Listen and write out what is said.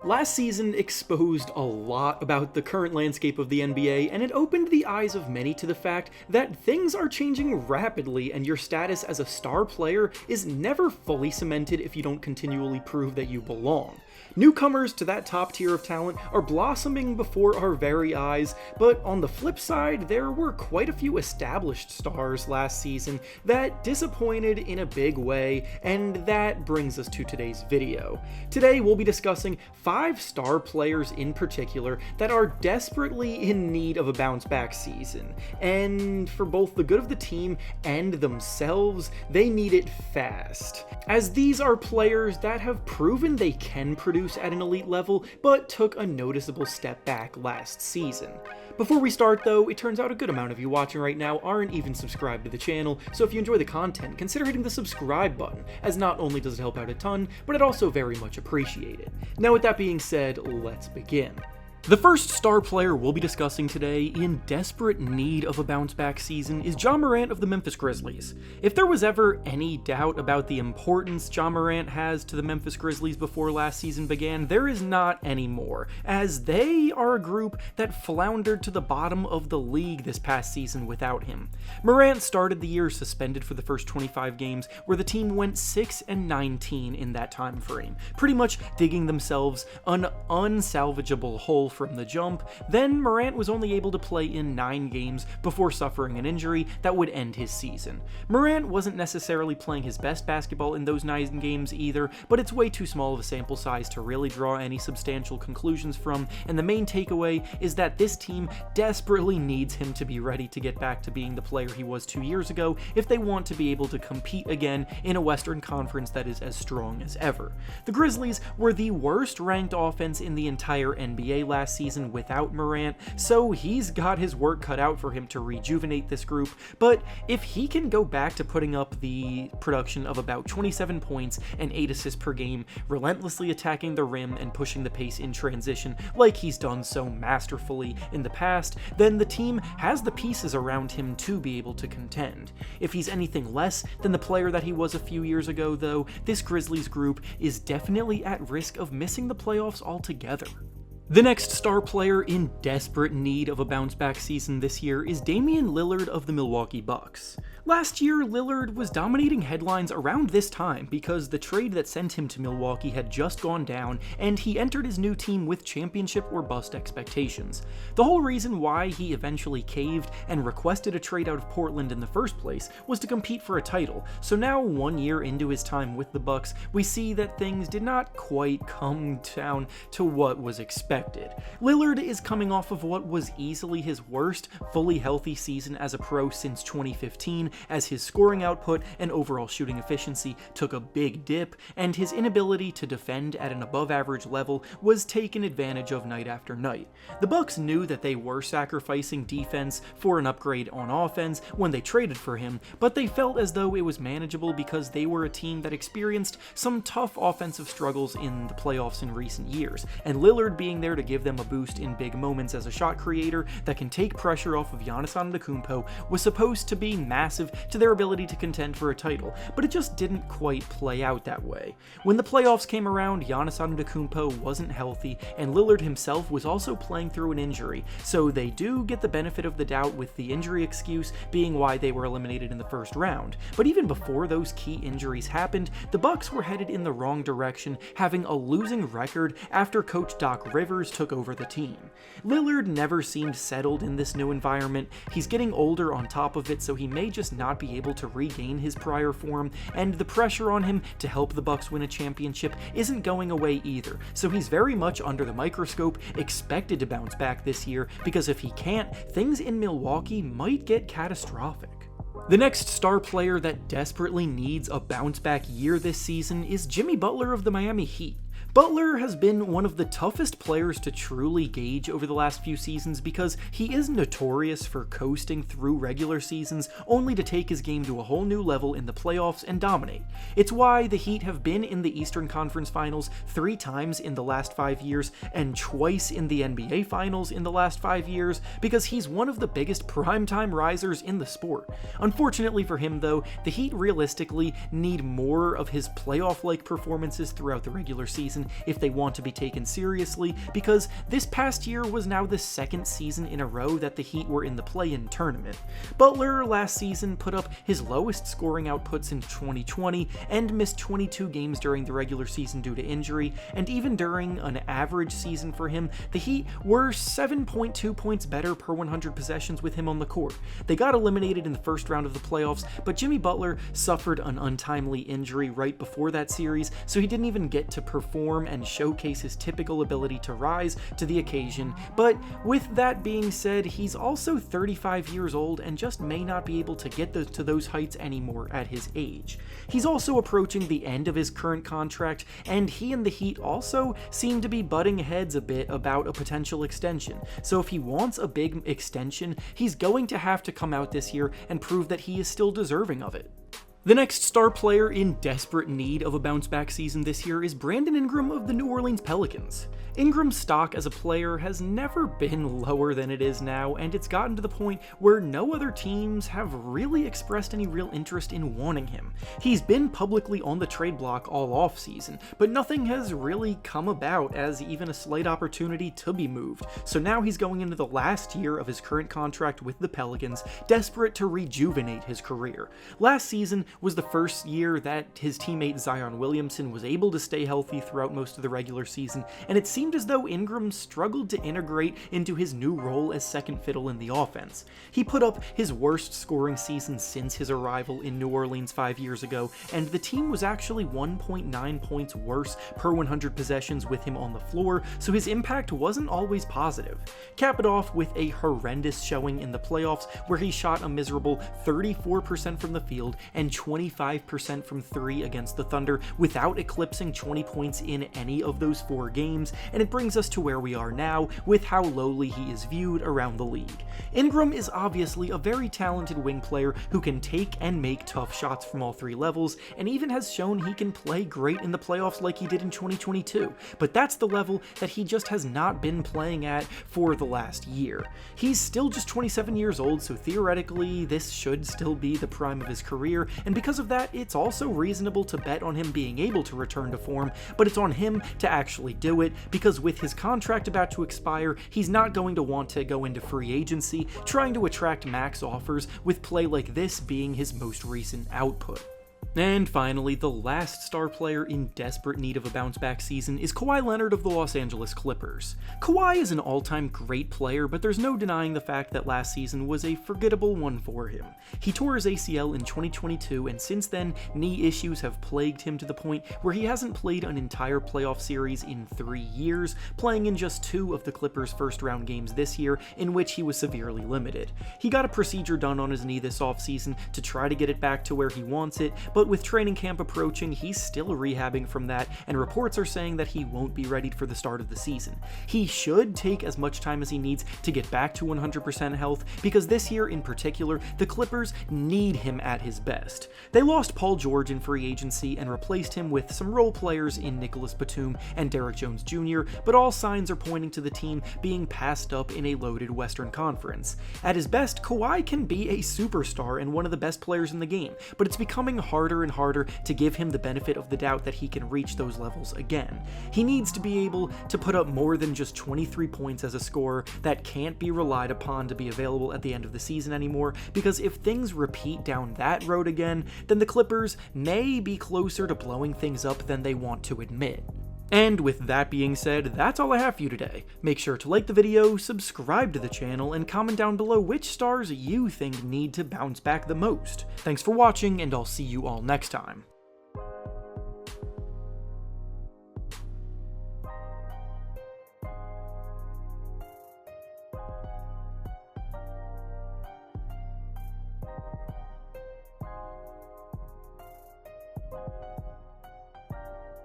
Last season exposed a lot about the current landscape of the NBA, and it opened the eyes of many to the fact that things are changing rapidly and your status as a star player is never fully cemented if you don't continually prove that you belong. Newcomers to that top tier of talent are blossoming before our very eyes, but on the flip side, there were quite a few established stars last season that disappointed in a big way, and that brings us to today's video. Today we'll be discussing 5 star players in particular that are desperately in need of a bounce back season, and for both the good of the team and themselves, they need it fast, as these are players that have proven they can produce at an elite level, but took a noticeable step back last season. Before we start though, it turns out a good amount of you watching right now aren't even subscribed to the channel, so if you enjoy the content, consider hitting the subscribe button, as not only does it help out a ton, but it also very much appreciated. Now with that being said, let's begin. The first star player we'll be discussing today, in desperate need of a bounce-back season, is Ja Morant of the Memphis Grizzlies. If there was ever any doubt about the importance Ja Morant has to the Memphis Grizzlies before last season began, there is not anymore, as they are a group that floundered to the bottom of the league this past season without him. Morant started the year suspended for the first 25 games, where the team went 6-19 in that time frame, pretty much digging themselves an unsalvageable hole from the jump. Then Morant was only able to play in 9 games before suffering an injury that would end his season. Morant wasn't necessarily playing his best basketball in those 9 games either, but it's way too small of a sample size to really draw any substantial conclusions from, and the main takeaway is that this team desperately needs him to be ready to get back to being the player he was 2 years ago if they want to be able to compete again in a Western Conference that is as strong as ever. The Grizzlies were the worst ranked offense in the entire NBA last season without Morant, so he's got his work cut out for him to rejuvenate this group, but if he can go back to putting up the production of about 27 points and 8 assists per game, relentlessly attacking the rim and pushing the pace in transition like he's done so masterfully in the past, then the team has the pieces around him to be able to contend. If he's anything less than the player that he was a few years ago though, this Grizzlies group is definitely at risk of missing the playoffs altogether. The next star player in desperate need of a bounce-back season this year is Damian Lillard of the Milwaukee Bucks. Last year, Lillard was dominating headlines around this time because the trade that sent him to Milwaukee had just gone down, and he entered his new team with championship or bust expectations. The whole reason why he eventually caved and requested a trade out of Portland in the first place was to compete for a title, so now 1 year into his time with the Bucks, we see that things did not quite come down to what was expected. Lillard is coming off of what was easily his worst fully healthy season as a pro since 2015, as his scoring output and overall shooting efficiency took a big dip, and his inability to defend at an above-average level was taken advantage of night after night. The Bucks knew that they were sacrificing defense for an upgrade on offense when they traded for him, but they felt as though it was manageable because they were a team that experienced some tough offensive struggles in the playoffs in recent years, and Lillard being there to give them a boost in big moments as a shot creator that can take pressure off of Giannis Antetokounmpo was supposed to be massive to their ability to contend for a title, but it just didn't quite play out that way. When the playoffs came around, Giannis Antetokounmpo wasn't healthy, and Lillard himself was also playing through an injury, so they do get the benefit of the doubt with the injury excuse being why they were eliminated in the first round. But even before those key injuries happened, the Bucks were headed in the wrong direction, having a losing record after coach Doc Rivers took over the team. Lillard never seemed settled in this new environment. He's getting older on top of it, so he may just not be able to regain his prior form, and the pressure on him to help the Bucks win a championship isn't going away either, so he's very much under the microscope, expected to bounce back this year, because if he can't, things in Milwaukee might get catastrophic. The next star player that desperately needs a bounce-back year this season is Jimmy Butler of the Miami Heat. Butler has been one of the toughest players to truly gauge over the last few seasons because he is notorious for coasting through regular seasons only to take his game to a whole new level in the playoffs and dominate. It's why the Heat have been in the Eastern Conference Finals 3 times in the last 5 years and twice in the NBA Finals in the last 5 years, because he's one of the biggest primetime risers in the sport. Unfortunately for him though, the Heat realistically need more of his playoff-like performances throughout the regular season season if they want to be taken seriously, because this past year was now the second season in a row that the Heat were in the play-in tournament. Butler last season put up his lowest scoring output since 2020 and missed 22 games during the regular season due to injury, and even during an average season for him, the Heat were 7.2 points better per 100 possessions with him on the court. They got eliminated in the first round of the playoffs, but Jimmy Butler suffered an untimely injury right before that series, so he didn't even get to perform and showcase his typical ability to rise to the occasion. But with that being said, he's also 35 years old and just may not be able to get to those heights anymore at his age. He's also approaching the end of his current contract, and he and the Heat also seem to be butting heads a bit about a potential extension. So if he wants a big extension, he's going to have to come out this year and prove that he is still deserving of it. The next star player in desperate need of a bounce-back season this year is Brandon Ingram of the New Orleans Pelicans. Ingram's stock as a player has never been lower than it is now, and it's gotten to the point where no other teams have really expressed any real interest in wanting him. He's been publicly on the trade block all offseason, but nothing has really come about as even a slight opportunity to be moved, so now he's going into the last year of his current contract with the Pelicans, desperate to rejuvenate his career. Last season was the first year that his teammate Zion Williamson was able to stay healthy throughout most of the regular season, and it seemed as though Ingram struggled to integrate into his new role as second fiddle in the offense. He put up his worst scoring season since his arrival in New Orleans 5 years ago, and the team was actually 1.9 points worse per 100 possessions with him on the floor, so his impact wasn't always positive. Cap it off with a horrendous showing in the playoffs where he shot a miserable 34% from the field and 25% from 3 against the Thunder without eclipsing 20 points in any of those 4 games, and it brings us to where we are now with how lowly he is viewed around the league. Ingram is obviously a very talented wing player who can take and make tough shots from all 3 levels, and even has shown he can play great in the playoffs like he did in 2022, but that's the level that he just has not been playing at for the last year. He's still just 27 years old, so theoretically this should still be the prime of his career, and because of that, it's also reasonable to bet on him being able to return to form, but it's on him to actually do it, because with his contract about to expire, he's not going to want to go into free agency trying to attract max offers, with play like this being his most recent output. And finally, the last star player in desperate need of a bounce-back season is Kawhi Leonard of the Los Angeles Clippers. Kawhi is an all-time great player, but there's no denying the fact that last season was a forgettable one for him. He tore his ACL in 2022, and since then, knee issues have plagued him to the point where he hasn't played an entire playoff series in 3 years, playing in just 2 of the Clippers' first-round games this year, in which he was severely limited. He got a procedure done on his knee this offseason to try to get it back to where he wants it, but with training camp approaching, he's still rehabbing from that, and reports are saying that he won't be ready for the start of the season. He should take as much time as he needs to get back to 100% health, because this year in particular, the Clippers need him at his best. They lost Paul George in free agency and replaced him with some role players in Nicholas Batum and Derrick Jones Jr., but all signs are pointing to the team being passed up in a loaded Western Conference. At his best, Kawhi can be a superstar and one of the best players in the game, but it's becoming harder and harder to give him the benefit of the doubt that he can reach those levels again. He needs to be able to put up more than just 23 points as a scorer that can't be relied upon to be available at the end of the season anymore, because if things repeat down that road again, then the Clippers may be closer to blowing things up than they want to admit. And with that being said, that's all I have for you today. Make sure to like the video, subscribe to the channel, and comment down below which stars you think need to bounce back the most. Thanks for watching, and I'll see you all next time.